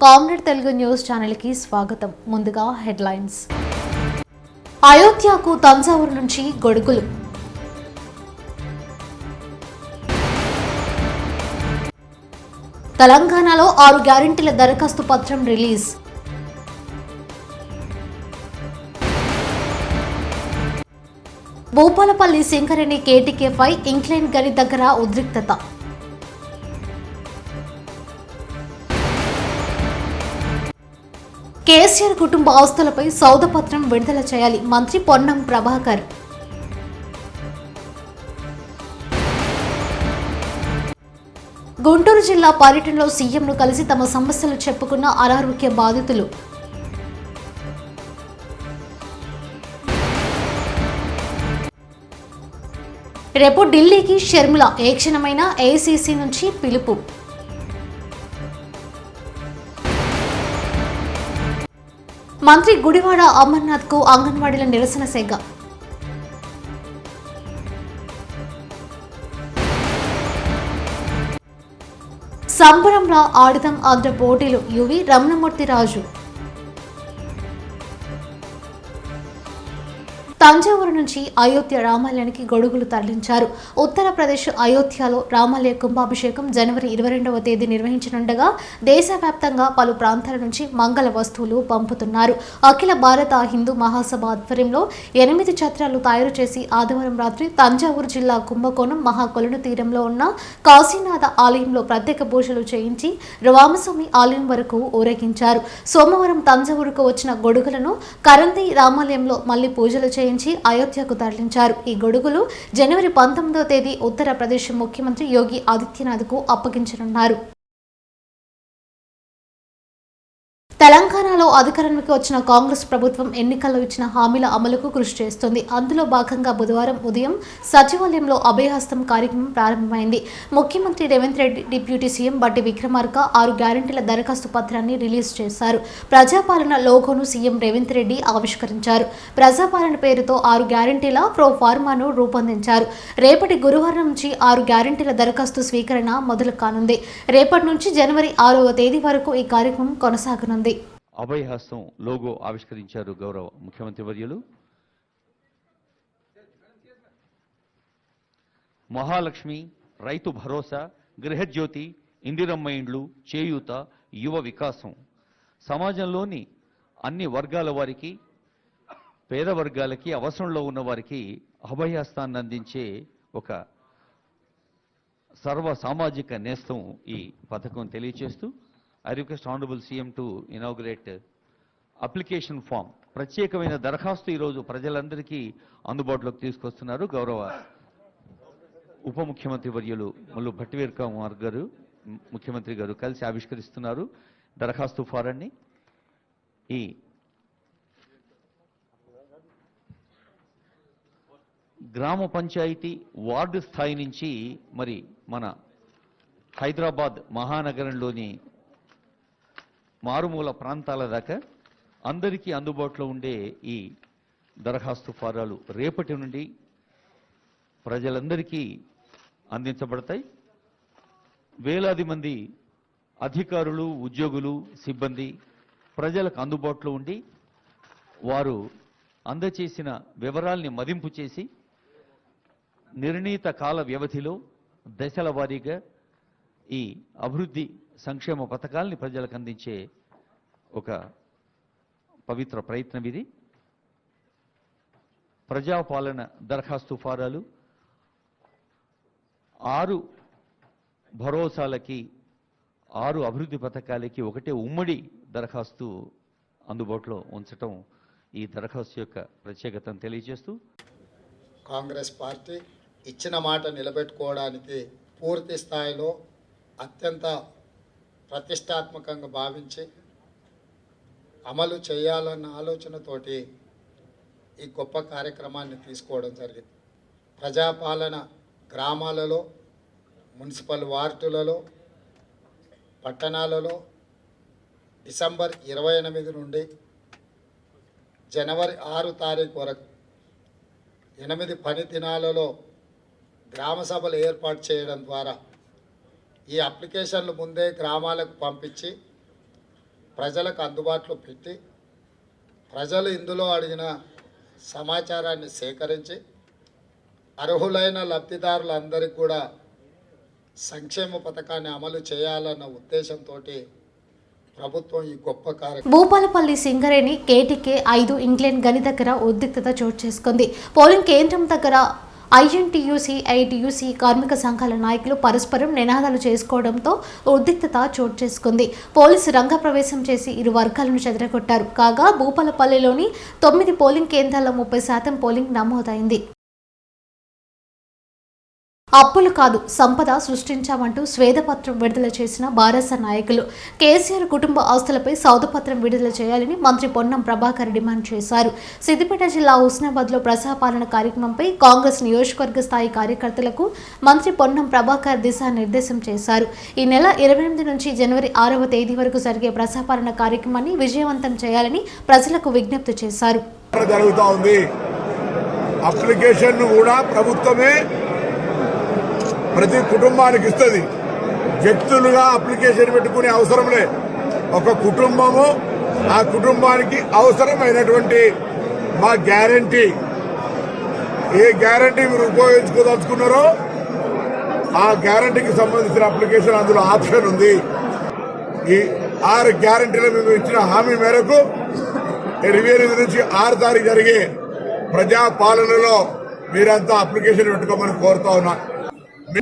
Comrade Telugu news channel కి స్వాగతం. ముందుగా హెడ్లైన్స్. అయోధ్యకు తంజావూరు నుంచి గొడుగులు. తెలంగాణలో 6 గ్యారెంటీల దరఖాస్తు పత్రం రిలీజ్. భూపాలపల్లి సింగరేణి కేటీకేపై ఇంక్లైన్ గని దగ్గర ఉద్రిక్తత. కేసీఆర్ కుటుంబ ఆస్తులపై సౌదపత్రం విడుదల చేయాలి మంత్రి పొన్నం ప్రభాకర్. గుంటూరు జిల్లా పర్యటనలో సీఎంను కలిసి తమ సమస్యలు చెప్పుకున్న అనారోగ్య బాధితులు. రేపు ఢిల్లీకి షర్మిల, ఏ క్షణమైనా ఏఐసీసీ నుంచి పిలుపు. మంత్రి గుడివాడ అమర్నాథ్ కు అంగన్వాడీల నిరసన సేగ. సంబరంలా ఆడుదాం ఆంధ్ర పోటీలు యువి రమణమూర్తి రాజు. తంజావూరు నుంచి అయోధ్య రామాలయానికి గొడుగులు తరలించారు. ఉత్తరప్రదేశ్ అయోధ్యలో రామాలయ కుంభాభిషేకం జనవరి 22వ తేదీ నిర్వహించనుండగా దేశవ్యాప్తంగా పలు ప్రాంతాల నుంచి మంగళ వస్తువులు పంపుతున్నారు. అఖిల భారత హిందూ మహాసభ ఆధ్వర్యంలో 8 ఛత్రాలు తయారు చేసి ఆదివారం రాత్రి తంజావూరు జిల్లా కుంభకోణం మహాకొలను తీరంలో ఉన్న కాశీనాథ ఆలయంలో ప్రత్యేక పూజలు చేయించి రామస్వామి ఆలయం వరకు ఊరేగించారు. సోమవారం తంజావూరుకు వచ్చిన గొడుగులను కరంది రామాలయంలో మళ్లీ పూజలు చేయించి అయోధ్యకు తరలించారు. ఈ గొడుగులు జనవరి 19వ తేదీ ఉత్తరప్రదేశ్ ముఖ్యమంత్రి యోగి ఆదిత్యనాథ్ కు అప్పగించనున్నారు. తెలంగాణలో అధికారంలోకి వచ్చిన కాంగ్రెస్ ప్రభుత్వం ఎన్నికల్లో ఇచ్చిన హామీల అమలుకు కృషి చేస్తోంది. అందులో భాగంగా బుధవారం ఉదయం సచివాలయంలో అభయహస్తం కార్యక్రమం ప్రారంభమైంది. ముఖ్యమంత్రి రేవంత్ రెడ్డి, డిప్యూటీ సీఎం బట్టి విక్రమార్క 6 గ్యారెంటీల దరఖాస్తు పత్రాన్ని రిలీజ్ చేశారు. ప్రజాపాలన లోగోను సీఎం రేవంత్ రెడ్డి ఆవిష్కరించారు. ప్రజాపాలన పేరుతో 6 గ్యారెంటీల ప్రో ఫార్మాను రూపొందించారు. రేపటి గురువారం నుంచి 6 గ్యారెంటీల దరఖాస్తు స్వీకరణ మొదలు కానుంది. రేపటి నుంచి జనవరి 6వ తేదీ వరకు ఈ కార్యక్రమం కొనసాగనుంది. అభయహస్తం లోగో ఆవిష్కరించారు గౌరవ ముఖ్యమంత్రి వర్యులు. మహాలక్ష్మి, రైతు భరోసా, గృహజ్యోతి, ఇందిరమ్మ ఇండ్లు, చేయూత, యువ వికాసం, సమాజంలోని అన్ని వర్గాల వారికి, పేద వర్గాలకి, అవసరంలో ఉన్న వారికి అభయహస్తాన్ని అందించే ఒక సర్వ సామాజిక నేస్తం ఈ పథకం తెలియజేస్తూ I request Honorable CM to inaugurate application form. ప్రత్యేకమైన దరఖాస్తు ఈరోజు ప్రజలందరికీ అందుబాటులోకి తీసుకొస్తున్నారు. గౌరవ ఉప ముఖ్యమంత్రి వర్యులు ముల్లు భట్టి విక్రమార్క గారు, ముఖ్యమంత్రి గారు కలిసి ఆవిష్కరిస్తున్నారు దరఖాస్తు ఫారాన్ని. ఈ గ్రామ పంచాయతీ వార్డు స్థాయి నుంచి మరి మన హైదరాబాద్ మహానగరంలోని మారుమూల ప్రాంతాల దాకా అందరికీ అందుబాటులో ఉండే ఈ దరఖాస్తు ఫారాలు రేపటి నుండి ప్రజలందరికీ అందించబడతాయి. వేలాది మంది అధికారులు, ఉద్యోగులు, సిబ్బంది ప్రజలకు అందుబాటులో ఉండి వారు అందచేసిన వివరాల్ని మదింపు చేసి నిర్ణీత కాల వ్యవధిలో దశల వారీగా ఈ అభివృద్ధి సంక్షేమ పథకాల్ని ప్రజలకు అందించే ఒక పవిత్ర ప్రయత్నం ఇది. ప్రజాపాలన దరఖాస్తు ఫారాలు 6 భరోసాలకి, 6 అభివృద్ధి పథకాలకి ఒకటే ఉమ్మడి దరఖాస్తు అందుబాటులో ఉంచటం ఈ దరఖాస్తు యొక్క ప్రత్యేకతను తెలియజేస్తూ కాంగ్రెస్ పార్టీ ఇచ్చిన మాట నిలబెట్టుకోవడానికి పూర్తి స్థాయిలో అత్యంత ప్రతిష్టాత్మకంగా భావించి అమలు చేయాలన్న ఆలోచనతోటి ఈ గొప్ప కార్యక్రమాన్ని తీసుకోవడం జరిగింది. ప్రజాపాలన గ్రామాలలో, మున్సిపల్ వార్డులలో, పట్టణాలలో డిసెంబర్ 28 నుండి జనవరి 6 తారీఖు వరకు 8 పని దినాలలో గ్రామ సభలు ఏర్పాటు చేయడం ద్వారా ఈ అప్లికేషన్లు ముందే గ్రామాలకు పంపించి ప్రజలకు అందుబాటులో పెట్టి ప్రజలు ఇందులో అడిగిన సమాచారాన్ని సేకరించి అర్హులైన లబ్ధిదారులందరికీ కూడా సంక్షేమ పథకాన్ని అమలు చేయాలన్న ఉద్దేశంతో ప్రభుత్వం ఈ గొప్ప కార్యక్రమం. భూపాలపల్లి సింగరేణి కేటీకే 5 ఇంగ్లాండ్ గని దగ్గర ఉద్రిక్తత చోటు చేసుకుంది. పోలింగ్ కేంద్రం దగ్గర ఐఎన్టీయూసీ, ఐటీయూసీ కార్మిక సంఘాల నాయకులు పరస్పరం నినాదాలు చేసుకోవడంతో ఉద్రిక్తత చోటు చేసుకుంది. పోలీసు రంగప్రవేశం చేసి ఇరు వర్గాలను చెదరగొట్టారు. కాగా భూపాలపల్లిలోని 9 పోలింగ్ కేంద్రాల్లో 30% పోలింగ్ నమోదైంది. అప్పులు కాదు సంపద సృష్టించామంటూ స్వేదపత్రం విడుదల చేసిన బారాస నాయకులు కేసీఆర్ కుటుంబ ఆస్తులపై సౌదపత్రం విడుదల చేయాలని మంత్రి పొన్నం ప్రభాకర్ డిమాండ్ చేశారు. సిద్దిపేట జిల్లా హుస్నాబాద్లో ప్రజాపాలన కార్యక్రమంపై కాంగ్రెస్ నియోజకవర్గ స్థాయి కార్యకర్తలకు మంత్రి పొన్నం ప్రభాకర్ దిశానిర్దేశం చేశారు. ఈ నెల 28 నుంచి జనవరి 6వ తేదీ వరకు జరిగే ప్రజాపాలన కార్యక్రమాన్ని విజయవంతం చేయాలని ప్రజలకు విజ్ఞప్తి చేశారు. ప్రతి కుటుంబానికి ఇస్తుంది. వ్యక్తులుగా అప్లికేషన్ పెట్టుకునే అవసరం లే. ఒక కుటుంబము ఆ కుటుంబానికి అవసరమైనటువంటి మా గ్యారంటీ, ఏ గ్యారంటీ మీరు ఉపయోగించుకోదలుచుకున్నారో ఆ గ్యారంటీకి సంబంధించిన అప్లికేషన్ అందులో ఆప్షన్ ఉంది. ఈ 6 గ్యారంటీలు మేము ఇచ్చిన హామీ మేరకు 28 నుంచి 6 తారీఖు జరిగే ప్రజాపాలనలో మీరంతా అప్లికేషన్ పెట్టుకోమని కోరుతా ఉన్నా.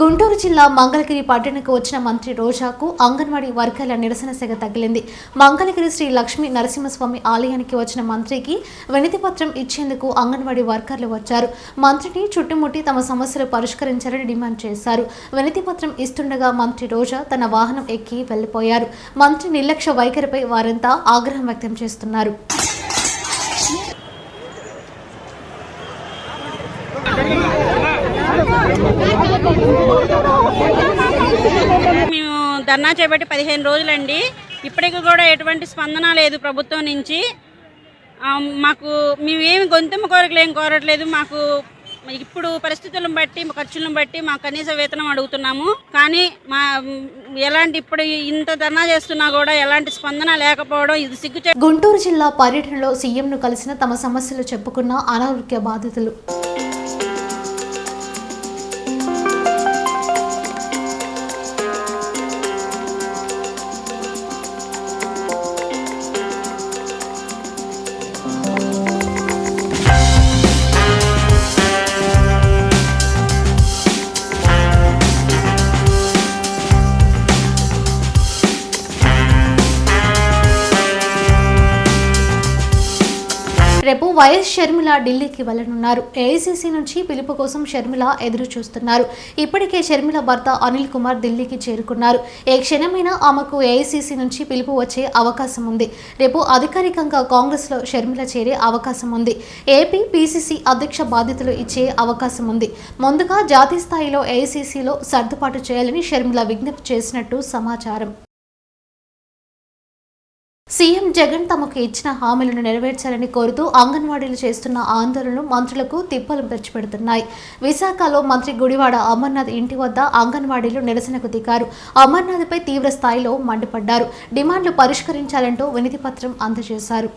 గుంటూరు జిల్లా మంగళగిరి పట్టణకు వచ్చిన మంత్రి రోజాకు అంగన్వాడీ వర్గాల నిరసన సెగ తగిలింది. మంగళగిరి శ్రీ లక్ష్మీ నరసింహస్వామి ఆలయానికి వచ్చిన మంత్రికి వినతి పత్రం ఇచ్చేందుకు అంగన్వాడీ వర్కర్లు వచ్చారు. మంత్రిని చుట్టుముట్టి తమ సమస్యలు పరిష్కరించాలని డిమాండ్ చేశారు. వినతి పత్రం ఇస్తుండగా మంత్రి రోజా తన వాహనం ఎక్కి వెళ్లిపోయారు. మంత్రి నిర్లక్ష్య వైఖరిపై వారంతా ఆగ్రహం వ్యక్తం చేస్తున్నారు. మేము ధర్నా చేపట్టి 15 రోజులండి. ఇప్పటికి కూడా ఎటువంటి స్పందన లేదు ప్రభుత్వం నుంచి. మాకు మేమేమి గొంతెమ్మ కోరికలు ఏం కోరట్లేదు. మాకు ఇప్పుడు పరిస్థితులను బట్టి ఖర్చులను బట్టి మా కనీస వేతనం అడుగుతున్నాము. కానీ మా ఎలాంటి ఇప్పుడు ఇంత ధర్నా చేస్తున్నా కూడా ఎలాంటి స్పందన లేకపోవడం ఇది సిగ్గుచే. గుంటూరు జిల్లా పర్యటనలో సీఎంను కలిసిన తమ సమస్యలు చెప్పుకున్న అనారోగ్య బాధితులు. రేపు వైఎస్ షర్మిల ఢిల్లీకి వెళ్లనున్నారు. ఏఐసీసీ నుంచి పిలుపు కోసం షర్మిల ఎదురు చూస్తున్నారు. ఇప్పటికే షర్మిల భర్త అనిల్ కుమార్ ఢిల్లీకి చేరుకున్నారు. ఏ క్షణమైనా ఆమెకు ఏఐసీసీ నుంచి పిలుపు వచ్చే అవకాశం ఉంది. రేపు అధికారికంగా కాంగ్రెస్లో షర్మిల చేరే అవకాశం ఉంది. ఏపీ పీసీసీ అధ్యక్ష బాధ్యతలు ఇచ్చే అవకాశం ఉంది. ముందుగా జాతీయ స్థాయిలో ఏఐసీసీలో సర్దుబాటు చేయాలని షర్మిల విజ్ఞప్తి చేసినట్టు సమాచారం. సీఎం జగన్ తమకు ఇచ్చిన హామీలను నెరవేర్చాలని కోరుతూ అంగన్వాడీలు చేస్తున్న ఆందోళనలు మంత్రులకు తిప్పలు తెచ్చిపెడుతున్నాయి. విశాఖలో మంత్రి గుడివాడ అమర్నాథ్ ఇంటి వద్ద అంగన్వాడీలు నిరసనకు దిగారు. అమర్నాథ్పై తీవ్ర స్థాయిలో మండిపడ్డారు. డిమాండ్లు పరిష్కరించాలంటూ వినతి పత్రం అందజేశారు.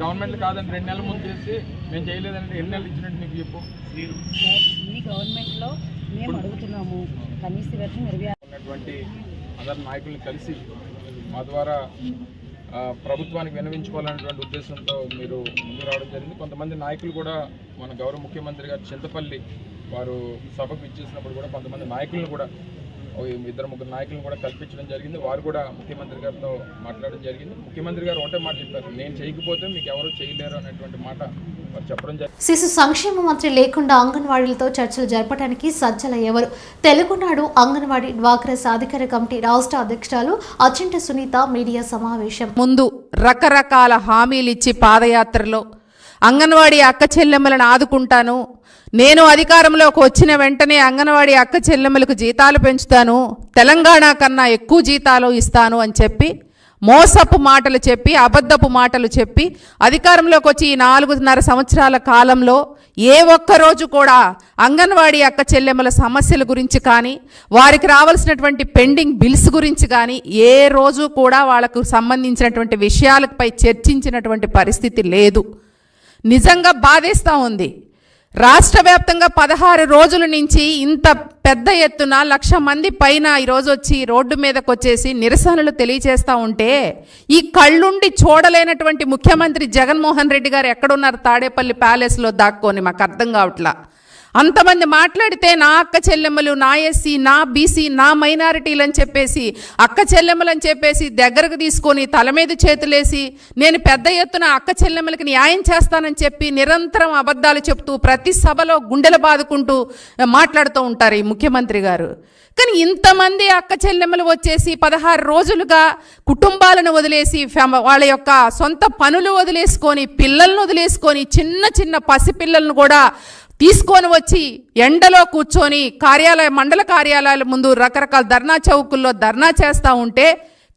గవర్నమెంట్ కాదని 2 నెలల ముందు చేసి మేము చేయలేదంటే ఎన్ని నెలలు ఇచ్చినట్టు మీకు చెప్పు. మీ గవర్నమెంట్లో మేము అడుగుతున్నాము కనీస వేతనం ఉన్నటువంటి అందరు నాయకుల్ని కలిసి మా ద్వారా ప్రభుత్వానికి విన్నవించుకోవాలనేటువంటి ఉద్దేశంతో మీరు ముందు రావడం జరిగింది. కొంతమంది నాయకులు కూడా మన గౌరవ ముఖ్యమంత్రి గారు చింతపల్లి వారు సభకు ఇచ్చేసినప్పుడు కూడా కొంతమంది నాయకులను కూడా 2-3 నాయకులను కూడా కల్పించడం జరిగింది. వారు కూడా ముఖ్యమంత్రి గారితో మాట్లాడడం జరిగింది. ముఖ్యమంత్రి గారు ఒకటే మాట చెప్పారు, నేను చేయకపోతే మీకు ఎవరు చేయలేరు అనేటువంటి మాట వారు చెప్పడం జరిగింది. శిశు సంక్షేమ మంత్రి లేకుండా అంగన్వాడీలతో చర్చలు జరపడానికి సజ్జలయ్యేవారు. తెలుగునాడు అంగన్వాడీ డ్వాక్రా సాధికార కమిటీ రాష్ట్ర అధ్యక్షురాలు అచింట సునీత మీడియా సమావేశం ముందు రకరకాల హామీలిచ్చి పాదయాత్రలో అంగన్వాడీ అక్క చెల్లెమ్మలను ఆదుకుంటాను, నేను అధికారంలోకి వచ్చిన వెంటనే అంగన్వాడీ అక్క చెల్లెమ్మలకు జీతాలు పెంచుతాను, తెలంగాణ కన్నా ఎక్కువ జీతాలు ఇస్తాను అని చెప్పి మోసపు మాటలు చెప్పి, అబద్ధపు మాటలు చెప్పి అధికారంలోకి వచ్చి ఈ 4.5 సంవత్సరాల కాలంలో ఏ ఒక్కరోజు కూడా అంగన్వాడీ అక్క చెల్లెమ్మల సమస్యల గురించి కానీ, వారికి రావాల్సినటువంటి పెండింగ్ బిల్స్ గురించి కానీ ఏ రోజు కూడా వాళ్ళకు సంబంధించినటువంటి విషయాలపై చర్చించినటువంటి పరిస్థితి లేదు. నిజంగా బాధేస్తూ ఉంది. రాష్ట్ర వ్యాప్తంగా 16 రోజుల నుంచి ఇంత పెద్ద ఎత్తున 1,00,000 మంది పైన ఈరోజు వచ్చి రోడ్డు మీదకి వచ్చేసి నిరసనలు తెలియజేస్తూ ఉంటే ఈ కళ్ళుండి చూడలేనటువంటి ముఖ్యమంత్రి జగన్మోహన్ రెడ్డి గారు ఎక్కడున్నారు? తాడేపల్లి ప్యాలెస్లో దాక్కొని. మాకు అర్థం కావట్లా. అంతమంది మాట్లాడితే నా అక్క చెల్లెమ్మలు, నా ఎస్సీ, నా బీసీ, నా మైనారిటీలు అని చెప్పేసి, అక్క చెల్లెమ్మలు అని చెప్పేసి దగ్గరకు తీసుకొని తల మీద చేతులేసి నేను పెద్ద ఎత్తున అక్క చెల్లెమ్మలకి న్యాయం చేస్తానని చెప్పి నిరంతరం అబద్ధాలు చెప్తూ ప్రతి సభలో గుండెలు బాదుకుంటూ మాట్లాడుతూ ఉంటారు ఈ ముఖ్యమంత్రి గారు. కానీ ఇంతమంది అక్క చెల్లెమ్మలు వచ్చేసి 16 రోజులుగా కుటుంబాలను వదిలేసి, వాళ్ళ యొక్క సొంత పనులు వదిలేసుకొని, పిల్లలను వదిలేసుకొని, చిన్న చిన్న పసిపిల్లలను కూడా తీసుకొని వచ్చి ఎండలో కూర్చొని మండల కార్యాలయాల ముందు రకరకాల ధర్నా చౌకుల్లో ధర్నా చేస్తూ ఉంటే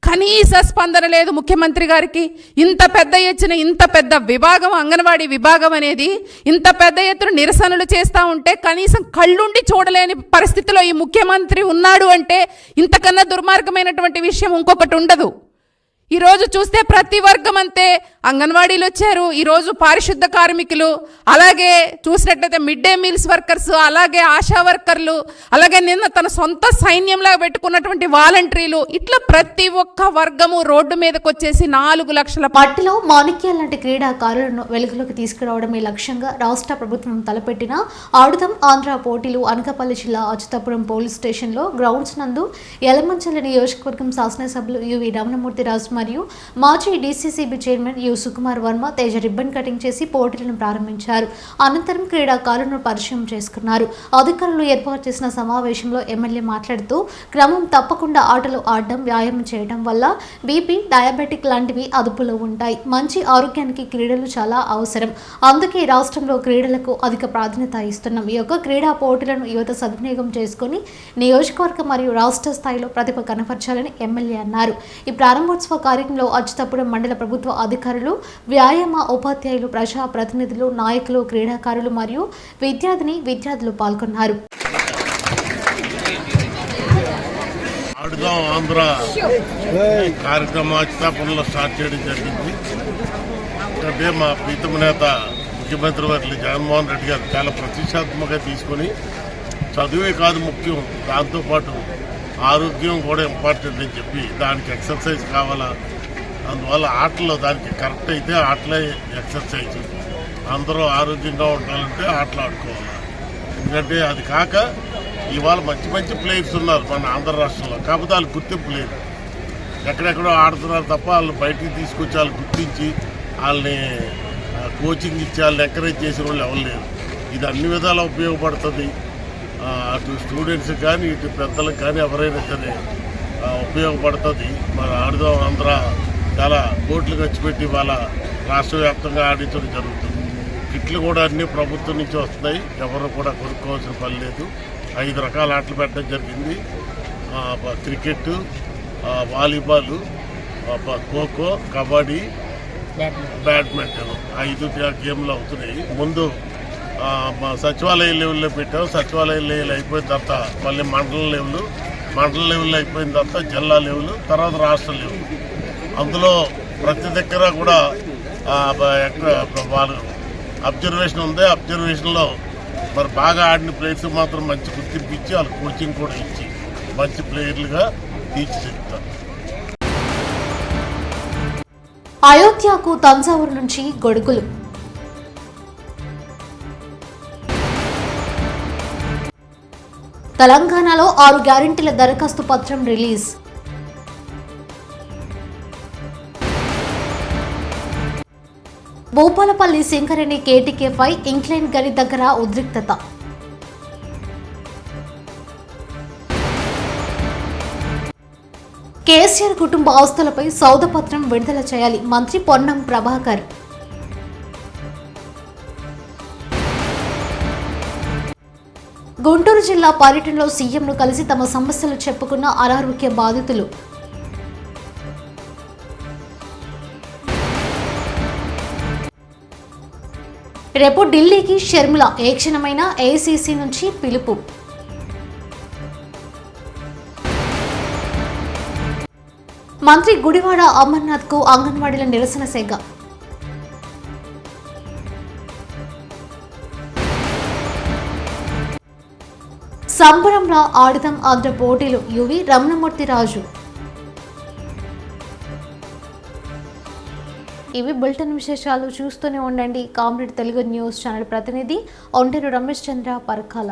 కనీస స్పందన లేదు ముఖ్యమంత్రి గారికి. ఇంత పెద్ద ఎత్తున, ఇంత పెద్ద విభాగం, అంగన్వాడీ విభాగం అనేది ఇంత పెద్ద ఎత్తున నిరసనలు చేస్తూ ఉంటే కనీసం కళ్ళుండి చూడలేని పరిస్థితిలో ఈ ముఖ్యమంత్రి ఉన్నాడు అంటే ఇంతకన్నా దుర్మార్గమైనటువంటి విషయం ఇంకొకటి ఉండదు. ఈరోజు చూస్తే ప్రతి వర్గం అంతే. అంగన్వాడీలు వచ్చారు, ఈరోజు పారిశుద్ధ కార్మికులు, అలాగే చూసినట్లయితే మిడ్ డే మీల్స్ వర్కర్స్, అలాగే ఆశా వర్కర్లు, అలాగే నిన్న తన సొంత సైన్యంలా పెట్టుకున్నటువంటి వాలంటీర్లు, ఇట్లా ప్రతి ఒక్క వర్గము రోడ్డు మీదకి వచ్చేసి 4 లక్షల మట్టిలో మాణిక్యాల లాంటి క్రీడాకారులను వెలుగులోకి తీసుకురావడమే లక్ష్యంగా రాష్ట్ర ప్రభుత్వం తలపెట్టిన ఆడుదాం ఆంధ్ర పోటీలు అనకాపల్లి జిల్లా అచ్యుతాపురం పోలీస్ స్టేషన్లో గ్రౌండ్స్ నందు యలమంచిలి నియోజకవర్గం శాసనసభ్యులు యువి రమణమూర్తిరాజు మరియు మాజీ DCCB chairman you Sukumar Varma Teja ribbon cutting చేసి పోటీలను ప్రారంభించారు. అనంతరం క్రీడాకారులను పరిచయం చేసుకున్నారు. అధికారులు ఏర్పాటు చేసిన సమావేశంలో ఎమ్మెల్యే మాట్లాడుతూ క్రమం తప్పకుండా ఆటలు ఆడడం, వ్యాయామం చేయడం వల్ల బీపీ, డయాబెటిక్ లాంటివి అదుపులో ఉంటాయి. మంచి ఆరోగ్యానికి క్రీడలు చాలా అవసరం. అందుకే రాష్ట్రంలో క్రీడలకు అధిక ప్రాధాన్యత ఇస్తున్నాం. ఈ యొక్క క్రీడా పోటీలను యువత సద్వినియోగం చేసుకుని నియోజకవర్గం మరియు రాష్ట్ర స్థాయిలో ప్రతిభ కనపరచాలని ఎమ్మెల్యే అన్నారు. ఈ ప్రారంభోత్సవ కార్యక్రమంలో అచ్యుతాపురం మండల ప్రభుత్వ అధికారులు, వ్యాయామ ఉపాధ్యాయులు, ప్రజా ప్రతినిధులు, నాయకులు, క్రీడాకారులు మరియు విద్యార్థులు పాల్గొన్నారు. ఆడుదాం ఆంధ్ర కార్యక్రమం అచ్యుతాపురంలో స్టార్ట్ చేయడం జరిగింది. అంటే మా ప్రీతమ నేత ముఖ్యమంత్రి వర్యులు జగన్మోహన్ రెడ్డి గారు చాలా ప్రతిష్టాత్మకంగా తీసుకొని చదువే కాదు ముఖ్యం, దాంతోపాటు ఆరోగ్యం కూడా ఇంపార్టెంట్ అని చెప్పి దానికి ఎక్సర్సైజ్ కావాలా, అందువల్ల ఆటలు దానికి కరెక్ట్ అయితే ఆటలే ఎక్సర్సైజ్. అందరూ ఆరోగ్యంగా ఉండాలంటే ఆటలు ఆడుకోవాలి. ఎందుకంటే అది కాక ఇవాళ మంచి మంచి ప్లేయర్స్ ఉన్నారు మన ఆంధ్ర రాష్ట్రంలో, కాకపోతే వాళ్ళు గుర్తింపు లేదు. ఎక్కడెక్కడో ఆడుతున్నారు తప్ప వాళ్ళు బయటికి తీసుకొచ్చి వాళ్ళు గుర్తించి వాళ్ళని కోచింగ్ ఇచ్చి వాళ్ళని ఎంకరేజ్ చేసిన వాళ్ళు ఎవరు లేరు. ఇది అన్ని విధాలా ఉపయోగపడుతుంది. అటు స్టూడెంట్స్కి కానీ ఇటు పెద్దలకు కానీ ఎవరైనా సరే ఉపయోగపడుతుంది. మన ఆడుదాం ఆంధ్ర చాలా కోట్లు ఖర్చు పెట్టి వాళ్ళ రాష్ట్ర వ్యాప్తంగా ఆడించడం జరుగుతుంది. కిట్లు కూడా అన్ని ప్రభుత్వం నుంచి వస్తున్నాయి, ఎవరు కూడా కొనుక్కోవాల్సిన పని లేదు. 5 రకాల ఆటలు పెట్టడం జరిగింది. Cricket, volleyball, kho kho, kabaddi, badminton 5 గేమ్లు అవుతున్నాయి. ముందు సచివాలయ లెవెల్లో పెట్టాం. సచివాలయ లెవెల్ అయిపోయిన తర్వాత మళ్ళీ మండల లెవెల్ అయిపోయిన తర్వాత జిల్లా లెవెల్, తర్వాత రాష్ట్ర లెవెల్. అందులో ప్రతి దగ్గర కూడా వాళ్ళు అబ్జర్వేషన్ ఉంది. అబ్జర్వేషన్లో మరి బాగా ఆడిన ప్లేయర్స్ మాత్రం మంచి గుర్తింపు ఇచ్చి వాళ్ళు కోచింగ్ కూడా ఇచ్చి మంచి ప్లేయర్లుగా తీర్చిదిద్దుతారు. అయోధ్యకు తంజావూరు నుంచి గొడుగులు. తెలంగాణలో 6 గ్యారెంటీల దరఖాస్తు పత్రం రిలీజ్. భూపాలపల్లి సింగరేణి కేటీకేపై ఇంక్లైన్ గని దగ్గర ఉద్రిక్తత. కేసీఆర్ కుటుంబ ఆస్తులపై సౌదపత్రం విడుదల చేయాలి, మంత్రి పొన్నం ప్రభాకర్. గుంటూరు జిల్లా పర్యటనలో సీఎంను కలిసి తమ సమస్యలు చెప్పుకున్న అనారోగ్య బాధితులు. రేపు ఢిల్లీకి షర్మిల ఏ క్షణమైన ఏఐసీసీ నుంచి పిలుపు. మంత్రి గుడివాడ అమర్నాథ్కు అంగన్వాడీల నిరసన సేగ. సంబరంలా ఆడుదాం ఆంధ్ర పోటీలు యువి రమణమూర్తి రాజు. ఇవి బులెటిన్ విశేషాలు. చూస్తూనే ఉండండి కామ్రేడ్ తెలుగు న్యూస్ ఛానల్. ప్రతినిధి ఒంటేరు రమేష్ చంద్ర పరకాల.